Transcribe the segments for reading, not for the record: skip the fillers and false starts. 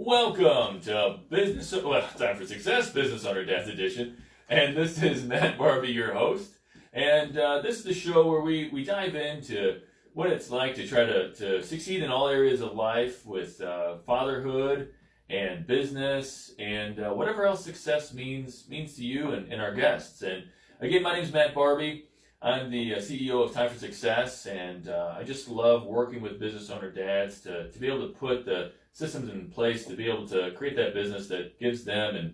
Welcome to Time for Success, Business Owner Death Edition. And this is Matt Barbie, your host. And this is the show where we dive into what it's like to try to succeed in all areas of life with fatherhood and business and whatever else success means to you and our guests. And again, my name is Matt Barbie. I'm the CEO of Time for Success, and I just love working with business owner dads to be able to put the systems in place to be able to create that business that gives them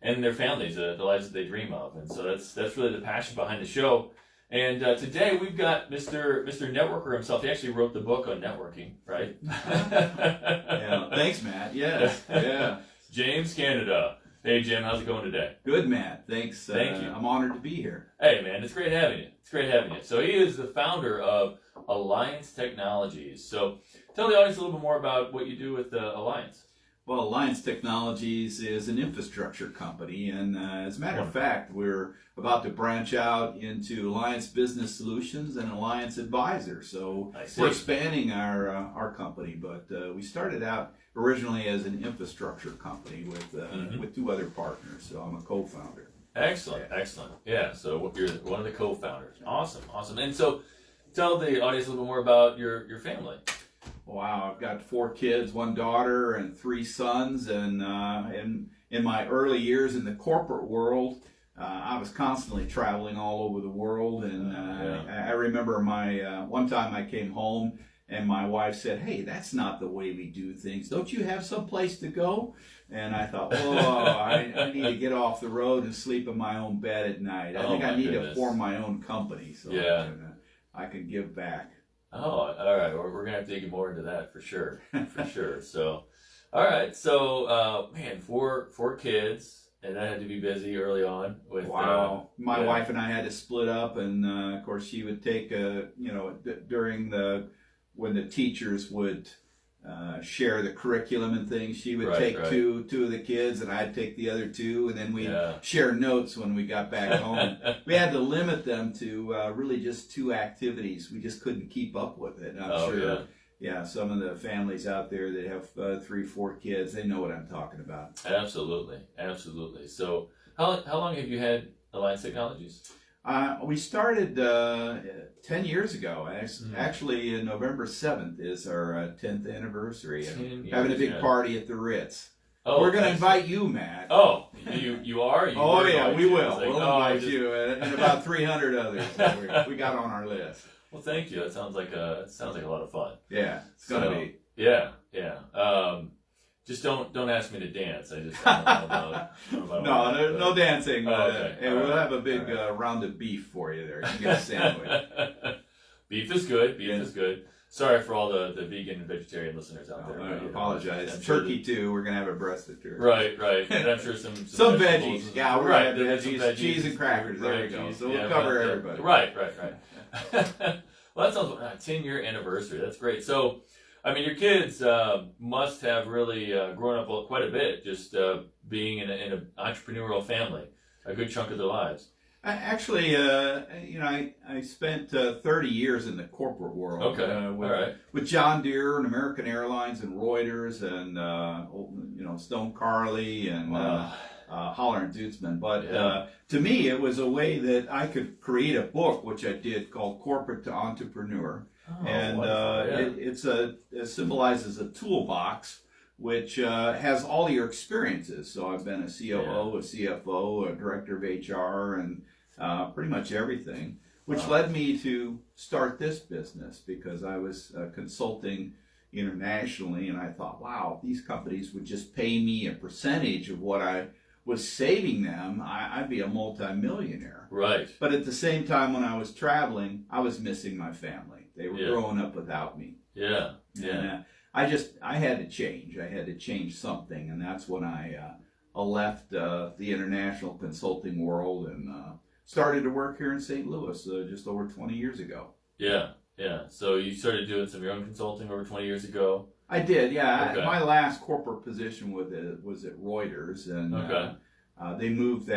and their families the lives that they dream of. And so that's really the passion behind the show. And today we've got Mr. Networker himself. He actually wrote the book on networking, right? Yeah, thanks, Matt. Yes, yeah. James Canada. Hey, Jim, how's it going today? Good, Matt. Thanks. Thank you. I'm honored to be here. Hey, man, it's great having you. So he is the founder of Alliance Technologies. So tell the audience a little bit more about what you do with Alliance. Well, Alliance Technologies is an infrastructure company, and as a matter of fact, we're about to branch out into Alliance Business Solutions and Alliance Advisor. So we're expanding our company, but we started out originally as an infrastructure company with two other partners. So I'm a co-founder. Excellent. Yeah, so you're one of the co-founders. Awesome. And so tell the audience a little bit more about your family. Wow, I've got 4 kids, 1 daughter, and 3 sons. And in my early years in the corporate world, I was constantly traveling all over the world. And I remember one time I came home and my wife said, "Hey, that's not the way we do things. Don't you have some place to go?" And I thought, I need to get off the road and sleep in my own bed at night. I think I need to form my own company so I can give back. Oh, all right. We're going to have to dig more into that for sure. So, all right. So, man, 4 kids, and I had to be busy early on with. Wow. My wife and I had to split up, and of course, she would take when the teachers would share the curriculum and things, she would take two of the kids, and I'd take the other 2, and then we'd share notes when we got back home. We had to limit them to really just 2 activities. We just couldn't keep up with it. And I'm sure, some of the families out there that have 3, 4 kids, they know what I'm talking about. Absolutely. So how long have you had Alliance Technologies? We started 10 years ago. Actually, November 7th is our 10th anniversry. Having a big party at the Ritz. Oh, we're going to invite you, Matt. Oh, you are? We will. We'll invite you and about 300 others that we got on our list. Well, thank you. That sounds like a lot of fun. Yeah, it's going to be. Yeah. Just don't ask me to dance. I don't know about no dancing. Okay. And we'll have a big round of beef for you there. You can get a sandwich. Beef is good. Beef is good. Sorry for all the vegan and vegetarian listeners out there. I apologize. Turkey too. We're gonna have a breast of turkey. Right. And I'm sure some veggies. Yeah, we're gonna have veggies, cheese and crackers. There we go. So we'll cover everybody. Right. Well, that sounds like a 10-year anniversary. That's great. So, I mean, your kids must have really grown up quite a bit, just being in an entrepreneurial family, a good chunk of their lives. Actually, I spent 30 years in the corporate world. Okay. With John Deere and American Airlines and Reuters and Stone Carley and Holler and Dutzman. But to me, it was a way that I could create a book, which I did, called Corporate to Entrepreneur. It symbolizes a toolbox which has all your experiences. So I've been a COO, a CFO, a director of HR, and pretty much everything, which led me to start this business because I was consulting internationally, and I thought, wow, if these companies would just pay me a percentage of what I was saving them, I'd be a multimillionaire. Right. But at the same time, when I was traveling, I was missing my family. They were growing up without me. Yeah. And I had to change. I had to change something, and that's when I left the international consulting world and started to work here in St. Louis just over 20 years ago. Yeah. So you started doing some of your own consulting over 20 years ago? I did, yeah. Okay. My last corporate position was at Reuters, and they moved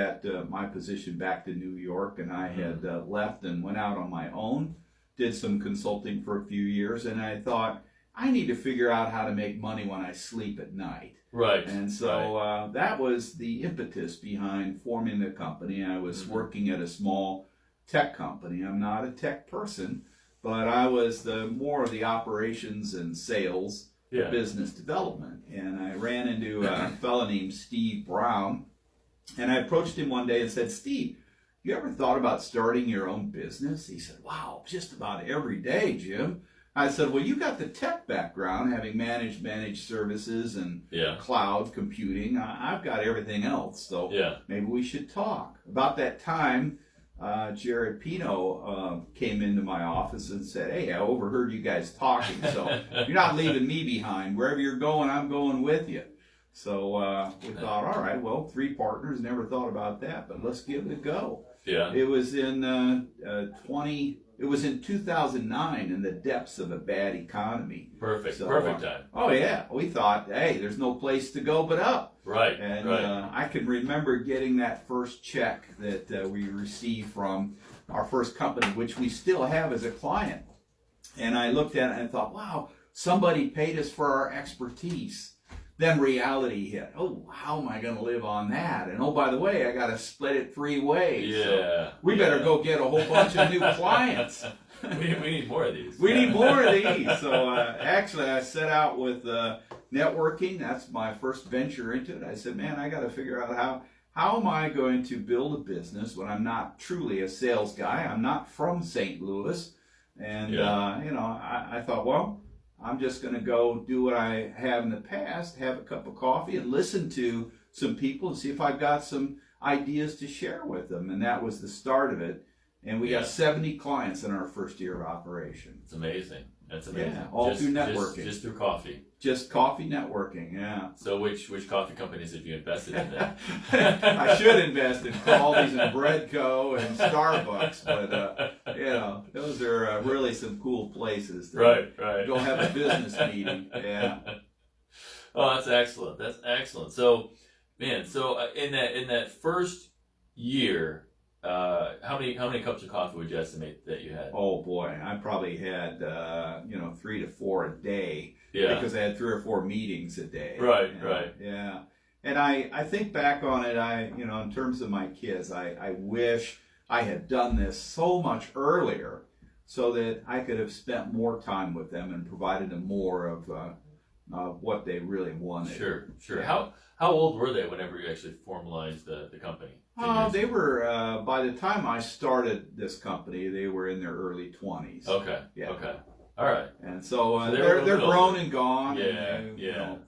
my position back to New York, and I had left and went out on my own, did some consulting for a few years, and I thought, I need to figure out how to make money when I sleep at night. Right. And so that was the impetus behind forming the company. I was working at a small tech company. I'm not a tech person, but I was more of the operations and sales, business development. And I ran into a fellow named Steve Brown, and I approached him one day and said, "Steve, you ever thought about starting your own business?" He said, "Wow, just about every day, Jim." I said, "Well, you got the tech background, having managed services and cloud computing. I've got everything else, so maybe we should talk." About that time, Jared Pino came into my office and said, "Hey, I overheard you guys talking, so you're not leaving me behind. Wherever you're going, I'm going with you." So we thought, all right, well, 3 partners, never thought about that, but let's give it a go. Yeah. It was in 2009, in the depths of a bad economy. Perfect. So, Perfect time. Oh yeah, we thought, hey, there's no place to go but up. Right. And I can remember getting that first check that we received from our first company, which we still have as a client. And I looked at it and thought, wow, somebody paid us for our expertise. Then reality hit. Oh, how am I going to live on that? And oh, by the way, I got to split it 3 ways. Yeah. So we better go get a whole bunch of new clients. We need more of these. We need more of these. So actually, I set out with networking. That's my first venture into it. I said, man, I got to figure out how am I going to build a business when I'm not truly a sales guy. I'm not from St. Louis. And, I thought, well, I'm just going to go do what I have in the past, have a cup of coffee and listen to some people and see if I've got some ideas to share with them. And that was the start of it. And we got 70 clients in our first year of operation. It's amazing. That's amazing. Yeah, all through networking. Just through coffee. Just coffee networking, yeah. So which coffee companies have you invested in then? I should invest in Caldi's and Bread Co. and Starbucks, but those are really some cool places to right. go have a business meeting. Yeah. Oh, that's excellent. That's excellent. So, man, in that first year, how many cups of coffee would you estimate that you had? Oh boy, I probably had 3 to 4 a day. Yeah. Because I had 3 or 4 meetings a day. Right. Yeah. And I think back on it, in terms of my kids, I wish I had done this so much earlier so that I could have spent more time with them and provided them more of what they really wanted. Sure. Yeah. How old were they whenever you actually formalized the company? They were, by the time I started this company, they were in their early 20s. Okay. Yeah. Okay. All right. And so they're grown and gone. Yeah. And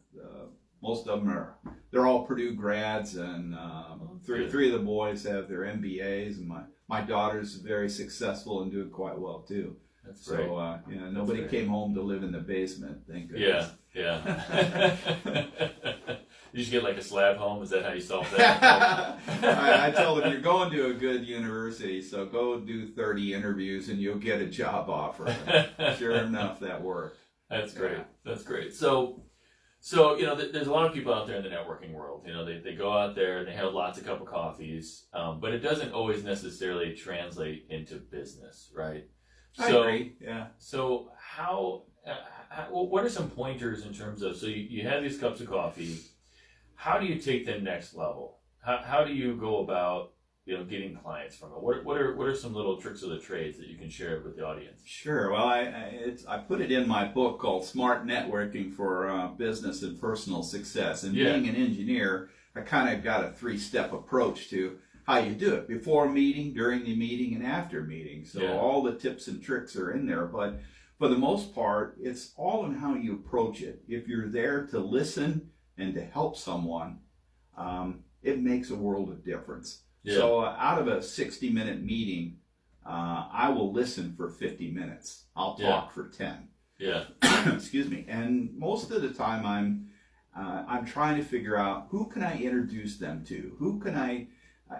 most of them they're all Purdue grads, and three of the boys have their MBAs, and my daughter's very successful and doing quite well too. That's great. So nobody came home to live in the basement. Thank goodness. Yeah. You should get like a slab home. Is that how you solve that? I tell them, you're going to a good university, so go do 30 interviews and you'll get a job offer. Sure enough, that worked. That's great. That's great. So there's a lot of people out there in the networking world. They go out there and they have lots of cup of coffees, but it doesn't always necessarily translate into business, right? I agree. Yeah. So what are some pointers in terms of, so you have these cups of coffee, how do you take them next level? How do you go about getting clients from it? What are some little tricks of the trades that you can share with the audience? Sure. Well, I put it in my book called Smart Networking for Business and Personal Success. And being an engineer, I kind of got a 3-step approach to how you do it: before a meeting, during the meeting, and after meeting. So all the tips and tricks are in there, but for the most part, it's all in how you approach it. If you're there to listen and to help someone, it makes a world of difference. Yeah. So out of a 60-minute meeting, I will listen for 50 minutes. I'll talk for 10. Yeah. Excuse me. And most of the time, I'm trying to figure out, who can I introduce them to? Who can I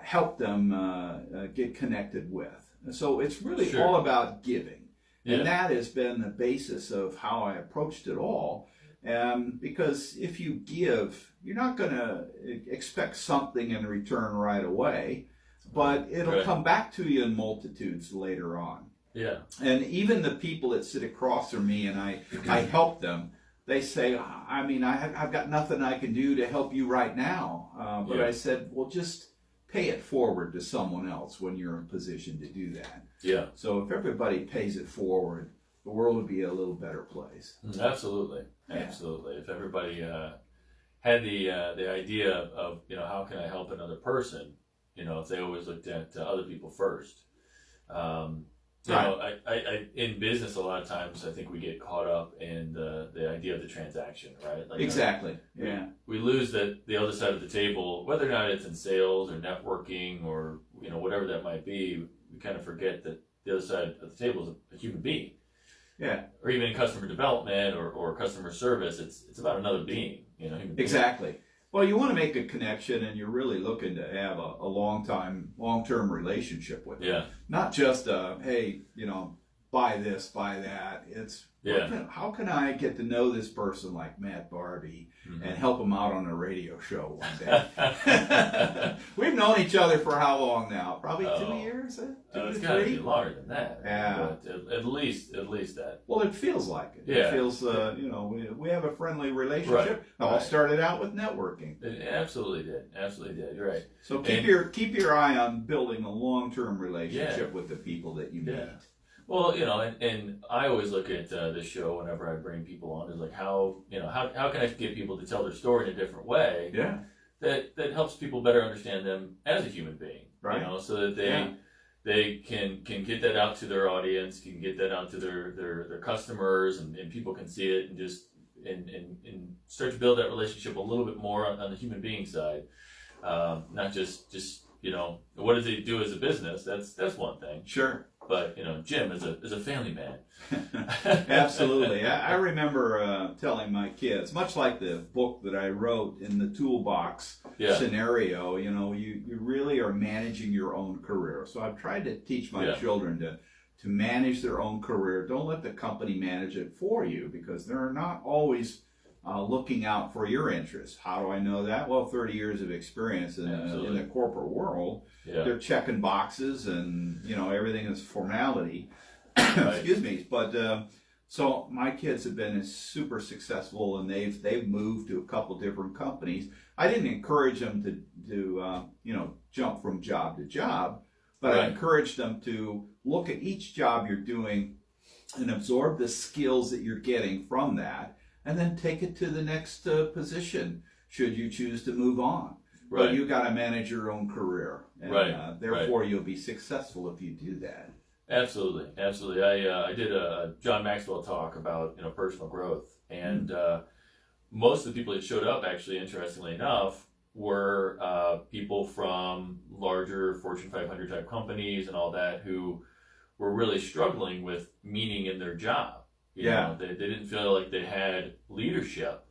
help them get connected with? And so it's really all about giving. And that has been the basis of how I approached it all. Because if you give, you're not going to expect something in return right away, but it'll come back to you in multitudes later on. Yeah. And even the people that sit across from me and I help them, they say, I mean, I've got nothing I can do to help you right now. But I said, well, just pay it forward to someone else when you're in a position to do that. Yeah. So if everybody pays it forward, the world would be a little better place. Absolutely. Absolutely. If everybody had the idea of, how can I help another person, if they always looked at other people first. I in business, a lot of times I think we get caught up in the idea of the transaction, right? Like Exactly. We lose the other side of the table, whether or not it's in sales or networking or whatever that might be. We kind of forget that the other side of the table is a human being. Yeah. Or even in customer development or customer service, it's about another being. Human being. Exactly. Well, you want to make a connection, and you're really looking to have a long-term relationship with them. Yeah. Not just hey, buy this, buy that. It's how can I get to know this person like Matt Barbie and help him out on a radio show one day? We've known each other for how long now? Probably 2 years? 2 to it's 3? got to be longer than that. Yeah. But at least that. Well, it feels like it. Yeah. It feels, we have a friendly relationship. Right. It all started out with networking. It absolutely did. Absolutely did. You're right. So keep your eye on building a long-term relationship with the people that you meet. Yeah. Well, and I always look at this show whenever I bring people on is like how can I get people to tell their story in a different way? Yeah. That helps people better understand them as a human being. Right. So that they can get that out to their audience, can get that out to their customers, and people can see it and just and start to build that relationship a little bit more on the human being side. Not just what does he do as a business? That's one thing. Sure. But Jim is a family man. Absolutely. I remember telling my kids, much like the book that I wrote in the toolbox scenario, you really are managing your own career. So I've tried to teach my children to manage their own career. Don't let the company manage it for you, because they're not always looking out for your interests. How do I know that? Well, 30 years of experience in the corporate world. Yeah. They're checking boxes, and everything is formality. Right. Excuse me. But so my kids have been super successful, and they've moved to a couple different companies. I didn't encourage them to jump from job to job, but I encouraged them to look at each job you're doing and absorb the skills that you're getting from that, and then take it to the next position should you choose to move on. Right. But you got to manage your own career, and therefore you'll be successful if you do that. Absolutely. I did a John Maxwell talk about personal growth, and most of the people that showed up, actually, interestingly enough, were people from larger Fortune 500 type companies and all that who were really struggling with meaning in their job. They didn't feel like they had leadership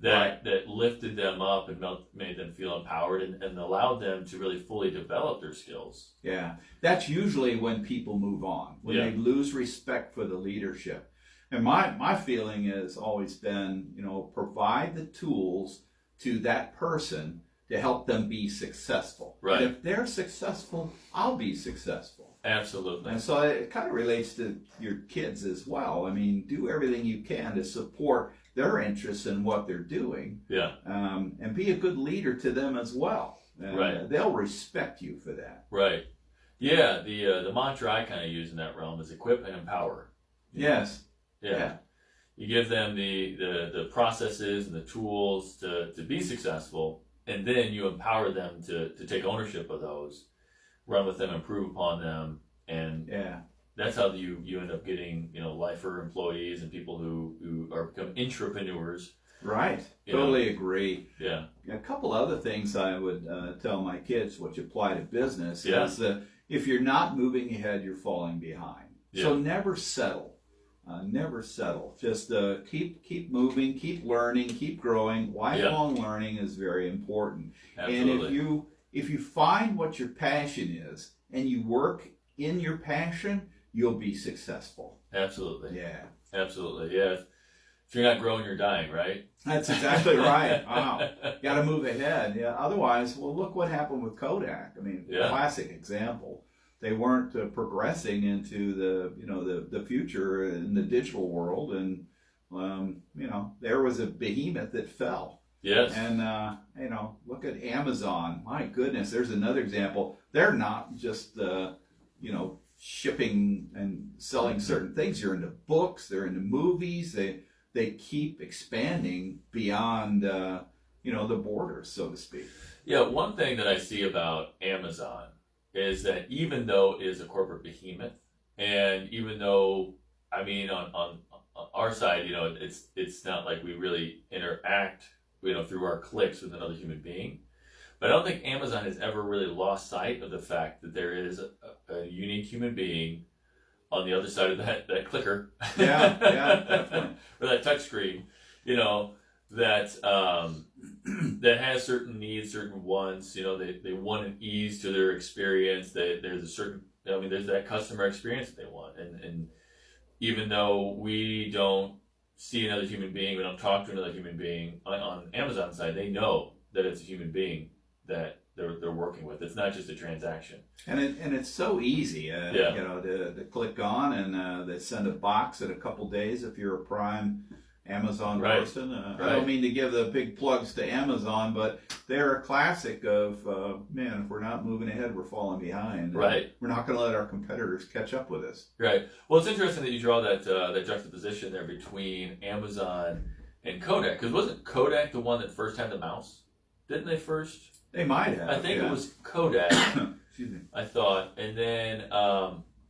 that lifted them up and made them feel empowered and allowed them to really fully develop their skills. Yeah, that's usually when people move on, when they lose respect for the leadership. And my feeling has always been, provide the tools to that person to help them be successful. Right. And if they're successful, I'll be successful. Absolutely. And so it kind of relates to your kids as well. I mean, do everything you can to support their interests in what they're doing. Yeah. And be a good leader to them as well. And they'll respect you for that. Right. Yeah. The mantra I kind of use in that realm is equip and empower. Yes. Yeah. You give them the processes and the tools to be successful, and then you empower them to take ownership of those, run with them, improve upon them, and that's how you end up getting lifer employees and people who are become entrepreneurs. Right. Totally agree. Yeah. A couple other things I would tell my kids, which apply to business, is that if you're not moving ahead, you're falling behind. Yeah. So never settle. Never settle. Just keep moving, keep learning, keep growing. Lifelong learning is very important. Absolutely. And if you find what your passion is and you work in your passion, you'll be successful. Absolutely. Yeah. Absolutely. Yeah. If you're not growing, you're dying, right? That's exactly right. Wow. Got to move ahead. Yeah. Otherwise, well, look what happened with Kodak. I mean, classic example. They weren't progressing into the future in the digital world, and there was a behemoth that fell. Yes. And, look at Amazon. My goodness, there's another example. They're not just, shipping and selling certain things. You're into books, they're into movies. They keep expanding beyond, the borders, so to speak. Yeah, one thing that I see about Amazon is that even though it is a corporate behemoth, and even though, on our side, it's not like we really interact, through our clicks with another human being. But I don't think Amazon has ever really lost sight of the fact that there is a unique human being on the other side of that clicker. Yeah, definitely. Or that touch screen, that that has certain needs, certain wants. They want an ease to their experience. There's a certain, there's that customer experience that they want. And even though we don't see another human being, we don't talk to another human being, on Amazon side, they know that it's a human being that they're working with. It's not just a transaction. And it's so easy, to click on, and they send a box in a couple days if you're a Prime Amazon person. I don't mean to give the big plugs to Amazon, but they're a classic of, if we're not moving ahead, we're falling behind. Right. We're not going to let our competitors catch up with us. Right. Well, it's interesting that you draw that juxtaposition there between Amazon and Kodak, because wasn't Kodak the one that first had the mouse? Didn't they first? They might have. I think it was Kodak. Excuse me. I thought, and then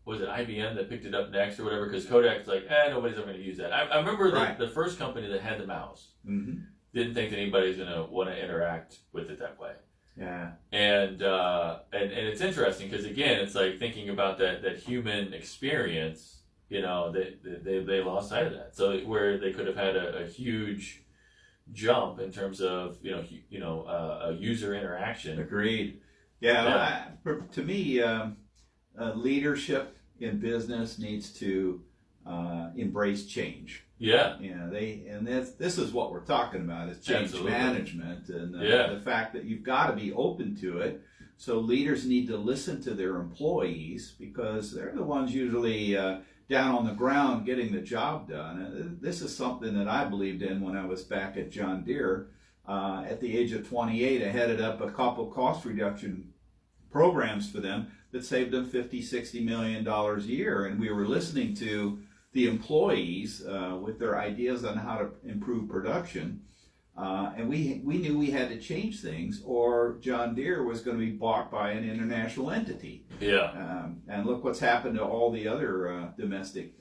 was it IBM that picked it up next or whatever? Because Kodak's like, nobody's ever going to use that. I remember the first company that had the mouse didn't think that anybody's going to want to interact with it that way. Yeah. And it's interesting because, again, it's like thinking about that human experience. They lost sight of that. So where they could have had a huge jump in terms of a user interaction. Agreed. Yeah. To me, leadership in business needs to embrace change. Yeah. This is what we're talking about, is change Absolutely. Management, and the fact that you've got to be open to it. So leaders need to listen to their employees, because they're the ones usually down on the ground getting the job done. And this is something that I believed in when I was back at John Deere. At the age of 28, I headed up a couple cost reduction programs for them that saved them $50-60 million a year. And we were listening to the employees with their ideas on how to improve production. And we knew we had to change things, or John Deere was going to be bought by an international entity. Yeah. And look what's happened to all the other domestic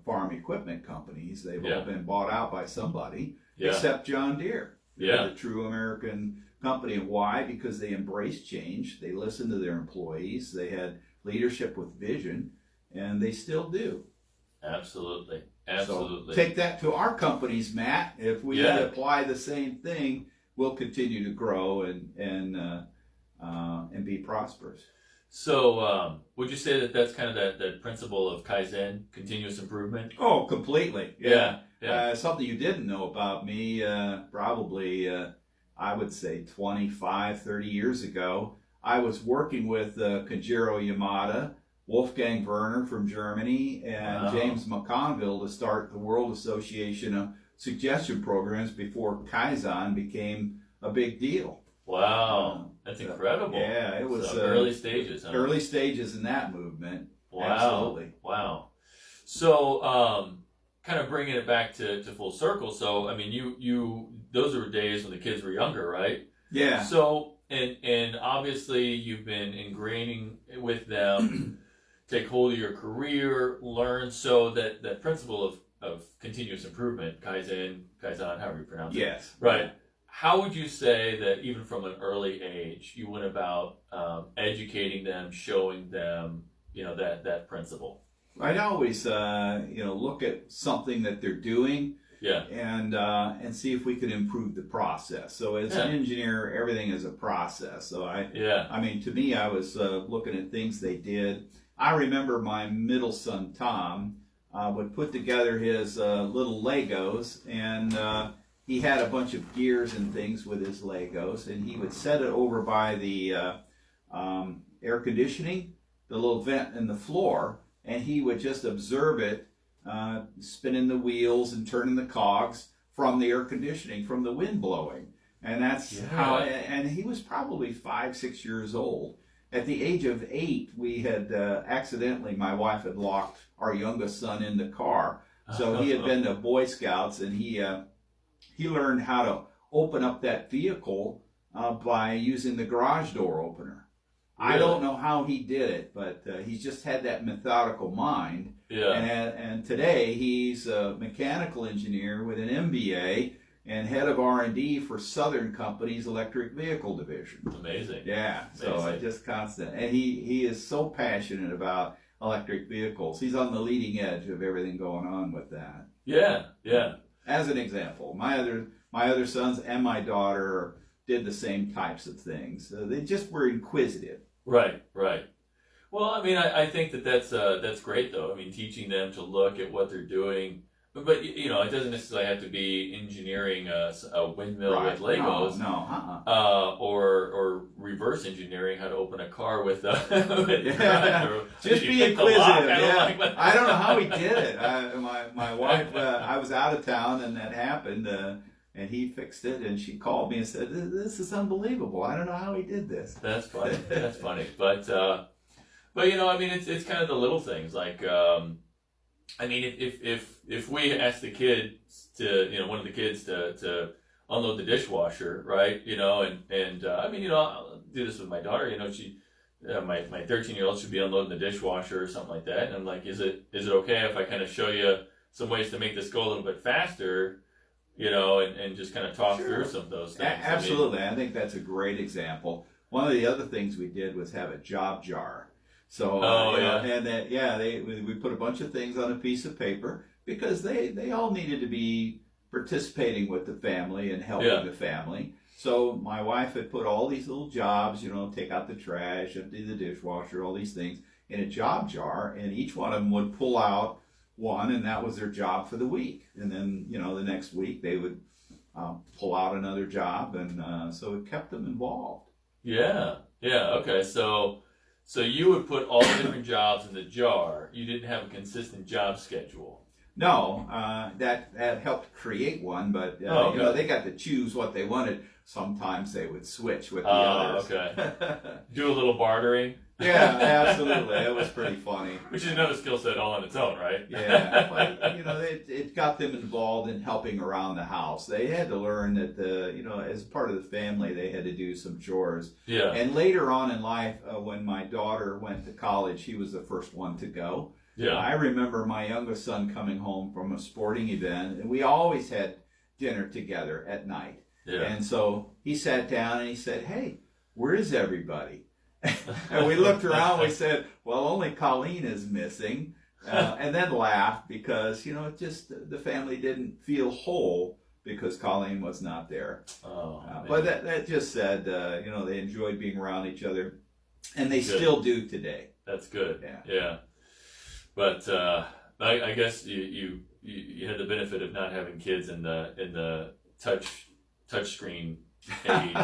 farm equipment companies. They've all been bought out by somebody, except John Deere. They're the true American company. Why? Because they embraced change. They listened to their employees. They had leadership with vision, and they still do. Absolutely. So take that to our companies, Matt. If we apply the same thing, we'll continue to grow and be prosperous. So would you say that that's kind of that principle of Kaizen, continuous improvement? Oh, completely. Yeah. Something you didn't know about me, probably, I would say 25, 30 years ago, I was working with Kajiro Yamada, Wolfgang Werner from Germany, and James McConville to start the World Association of Suggestion Programs before Kaizen became a big deal. Wow, that's incredible. Yeah, it was early stages. Huh? Early stages in that movement. Wow. Absolutely. Wow. So, kind of bringing it back to full circle. So, I mean, you those were days when the kids were younger, right? Yeah. So, and obviously you've been ingraining with them. Take hold of your career, learn, so that principle of continuous improvement, Kaizen, however you pronounce it. Yes. Right. How would you say that even from an early age, you went about educating them, showing them, that principle? I'd always, look at something that they're doing. Yeah. And see if we could improve the process. So as an engineer, everything is a process. So to me, I was looking at things they did. I remember my middle son, Tom, would put together his little Legos, and he had a bunch of gears and things with his Legos, and he would set it over by the air conditioning, the little vent in the floor, and he would just observe it spinning the wheels and turning the cogs from the air conditioning, from the wind blowing. And that's how, and he was probably 5, 6 years old. At the age of 8, we had accidentally, my wife had locked our youngest son in the car. So he had been to Boy Scouts, and he learned how to open up that vehicle by using the garage door opener. Really? I don't know how he did it, but he's just had that methodical mind. Yeah. And today he's a mechanical engineer with an MBA and head of R&D for Southern Company's electric vehicle division. Amazing. Yeah. Amazing. So just constant, and he is so passionate about electric vehicles. He's on the leading edge of everything going on with that. Yeah. Yeah. As an example, my other sons and my daughter did the same types of things. They just were inquisitive. Right. Right. Well, I mean, I think that's great, though. I mean, teaching them to look at what they're doing. But, you know, it doesn't necessarily have to be engineering a windmill with Legos. No. Or reverse engineering how to open a car with just be inquisitive. I don't know how he did it. My wife, I was out of town and that happened, and he fixed it, and she called me and said, "This is unbelievable. I don't know how he did this." That's funny. That's funny. But you know, I mean, it's kind of the little things like. I mean, if we ask the kids to, you know, one of the kids to unload the dishwasher, right? You know, and I mean, you know, I'll do this with my daughter. You know, she, my 13-year-old should be unloading the dishwasher or something like that. And I'm like, is it okay if I kind of show you some ways to make this go a little bit faster? You know, and just kind of talk through some of those things. Absolutely, I think that's a great example. One of the other things we did was have a job jar. So, we put a bunch of things on a piece of paper because they all needed to be participating with the family and helping the family. So my wife had put all these little jobs, you know, take out the trash, empty the dishwasher, all these things in a job jar, and each one of them would pull out one, and that was their job for the week. And then, you know, the next week they would pull out another job, and so it kept them involved. Yeah. Okay. So you would put all the different jobs in the jar. You didn't have a consistent job schedule. No, that helped create one, but you know, they got to choose what they wanted. Sometimes they would switch with the others. Okay. Do a little bartering. Yeah, absolutely. It was pretty funny. Which is another skill set all on its own, right? Yeah, but you know, it got them involved in helping around the house. They had to learn that you know, as part of the family, they had to do some chores. Yeah. And later on in life, when my daughter went to college, she was the first one to go. Yeah. I remember my youngest son coming home from a sporting event, and we always had dinner together at night. Yeah. And so he sat down and he said, "Hey, where is everybody?" And we looked around, we said, "Well, only Colleen is missing," and then laughed because, you know, it just, the family didn't feel whole because Colleen was not there. But that just said, you know, they enjoyed being around each other, and they still do today. That's good. Yeah. But I guess you had the benefit of not having kids in the touch screen age.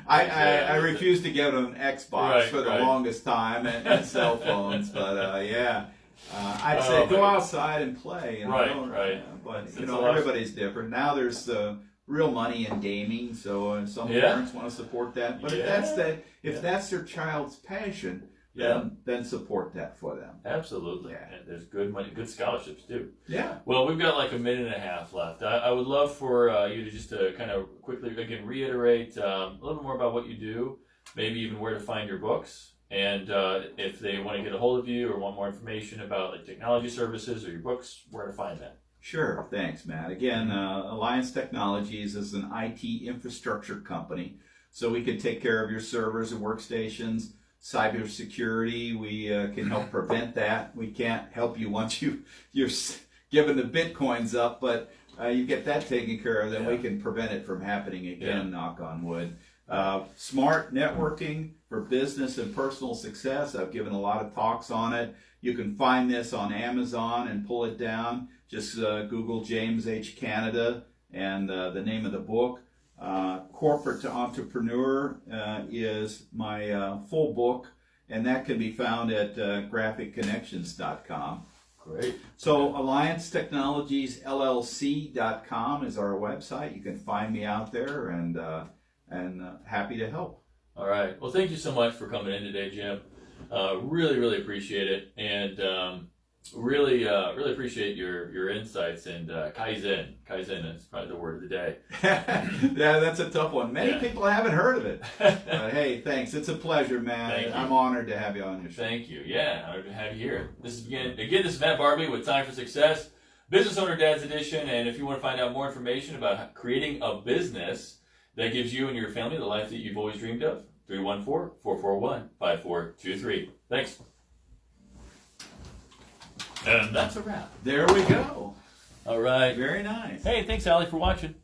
I refused to give them an Xbox for the longest time and cell phones, but I'd say go outside and play. You know, but you know, everybody's different. Now there's real money in gaming, so some parents want to support that. But if that's their child's passion, then support that for them. Absolutely. Yeah. And there's good money, good scholarships too. Yeah. Well, we've got like a minute and a half left. I would love for you to just kind of quickly again reiterate a little more about what you do, maybe even where to find your books, and if they want to get a hold of you or want more information about like technology services or your books, where to find that. Sure. Thanks, Matt. Again, Alliance Technologies is an IT infrastructure company, so we can take care of your servers and workstations. Cybersecurity, we can help prevent that. We can't help you once you're given the bitcoins up, but you get that taken care of, then we can prevent it from happening again, knock on wood. Smart networking for business and personal success. I've given a lot of talks on it. You can find this on Amazon and pull it down. Just Google James H. Canada and the name of the book. Corporate to Entrepreneur is my full book, and that can be found at graphicconnections.com. Great. So AllianceTechnologiesLLC.com is our website. You can find me out there, and happy to help. All right. Well, thank you so much for coming in today, Jim. Really, really appreciate it, and really appreciate your insights. And Kaizen is probably the word of the day. Yeah, that's a tough one. Many people haven't heard of it. But hey, thanks. It's a pleasure, man. Thank you. I'm honored to have you on your show. Thank you. Yeah, honored to have you here. This is again. This is Matt Barbie with Time for Success, Business Owner Dad's Edition. And if you want to find out more information about creating a business that gives you and your family the life that you've always dreamed of, 314-441-5423. Thanks. And that's a wrap. There we go. All right. Very nice. Hey, thanks, Allie, for watching.